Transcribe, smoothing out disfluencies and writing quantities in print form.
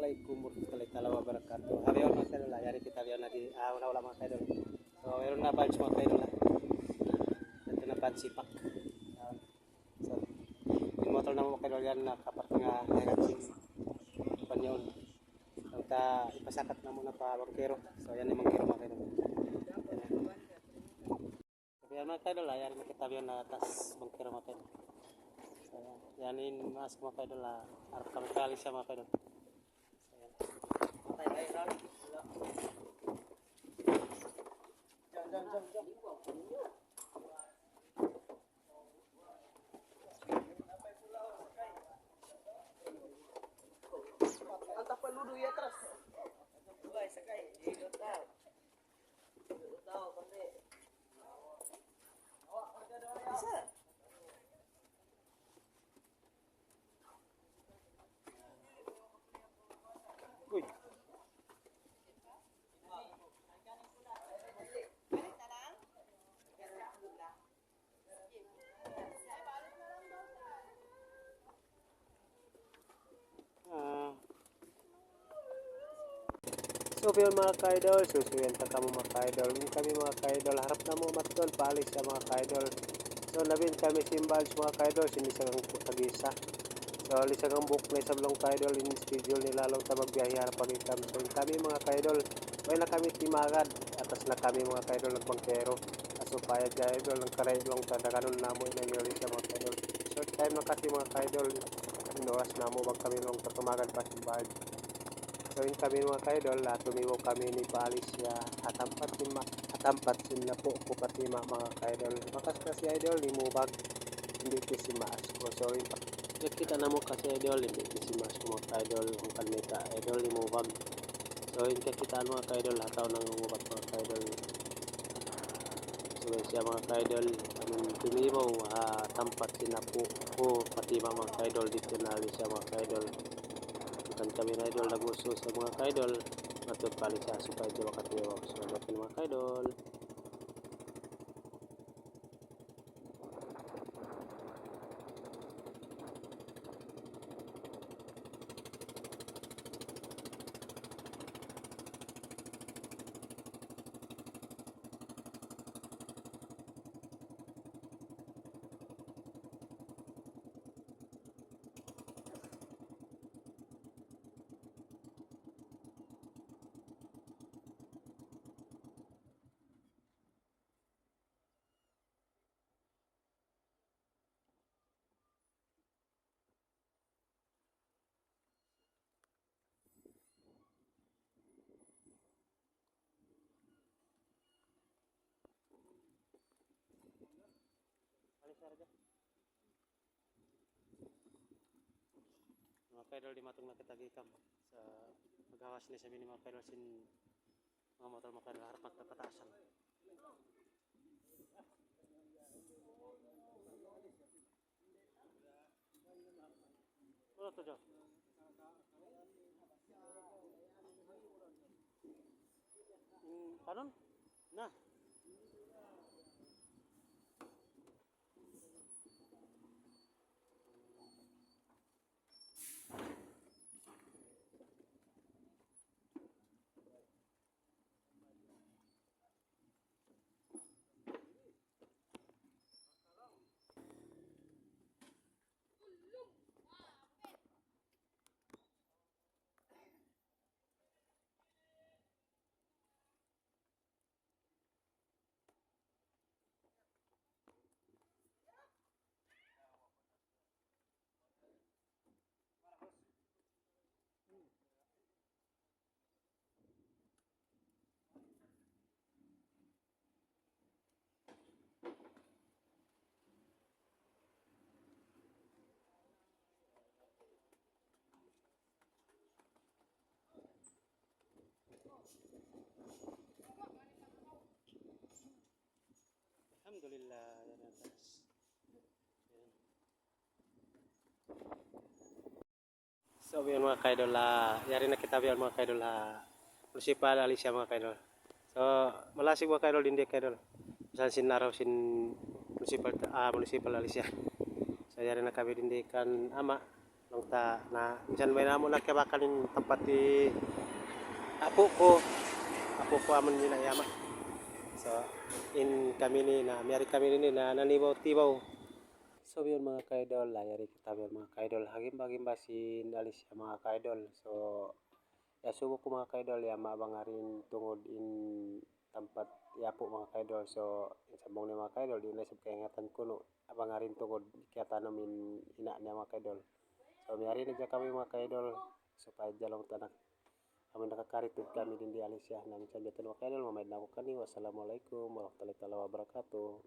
Assalamualaikum warahmatullahi wabarakatuh. Hari mga kaidol, yari kita biyan na di wala mga kaidol. So meron na bunch mga kaidol. Ito na bunch sipak. So yung motor na mga kaidol yan nakapart nga herasin panyon. So ta ipasakat na muna pa bangkero. So yan yung bangkero mga kaidol. So yan mga kaidol, yari na kita biyan na tas bangkero mga kaidol. So yan yung mas mga kaidol, harap kami kali siya mga kaidol. Uy. So yun mga kaidol, susuyan ta kamo mga kaidol. Yung kami mga kaidol, harap na mo matton, paalis sa mga kaidol. So labin kami simbals mga kaidol, sinisagang tagisa. So lisagang buklay sa blong kaidol, in schedule nila lang sa magbiyahe harap pagikam. So kami mga kaidol, may na kami timagad, atas na kami mga kaidol nagbangkero. Aso payag kaidol, ng karay lang tadaganon na mo inanyoli sa mga kaidol. Short time na kasi mga kaidol, inoras na mo bag kami lang tatumagan pa simbals. So yun kami mga kaidol, tumiwo kami ni Paalisya atampat sin na po ko pati mga kaidol. Makas kasi idol ni mubag hindi ko si Maas ko. So yun kita na mo kasi idol hindi ko si Maas ko mga kaidol ang kanita idol ni mubag. So yun kakitaan mga kaidol hataw nang umubag mga kaidol. So yun siya mga kaidol tumiwo atampat sin na po ko pati mga kaidol dito na siya mga kaidol. Kan kami na idol nagusto sa mga kaidol matod paling sa supay di makatiwa so mga kaidol. Mga kaidol di matong nakitagikam sa maghawas ni sabi ni mga kaidol sin mga motor mga kaidol harap magpapatasan. Ano to dyan? Kanon? Na? Alhamdulillah yan ang taas. So yun mga kaidol, yari na kita biyan mga kaidol, municipal Alicia mga kaidol. So malasig mga kaidol hindi kaidol. Saan sin naraw sin municipal Alicia. So yari na kami dindikan ama Nung na minsan may namo na kabakan yung tempat di apo ko amon nila yama. So in kami ni na miyari kami ni na nanibaw-tibaw. So yun mga kaidol, layari kita yun mga kaidol. Hagim-hagim basin alis ya mga kaidol. So ya subo ko mga kaidol ya mabangarin tungod in tempat ya po mga kaidol. So sambong ni mga kaidol di na sab kaingatan kuno abangarin tungod kaya tanamin ina niya mga kaidol. So miyari na dyan kami mga kaidol. So kahit jalong tanak kami nakakaritid kami din di alis ya namin sa dito mga kaidol. Mamayad na ako kani. Wassalamualaikum warahmatullahi wabarakatuh.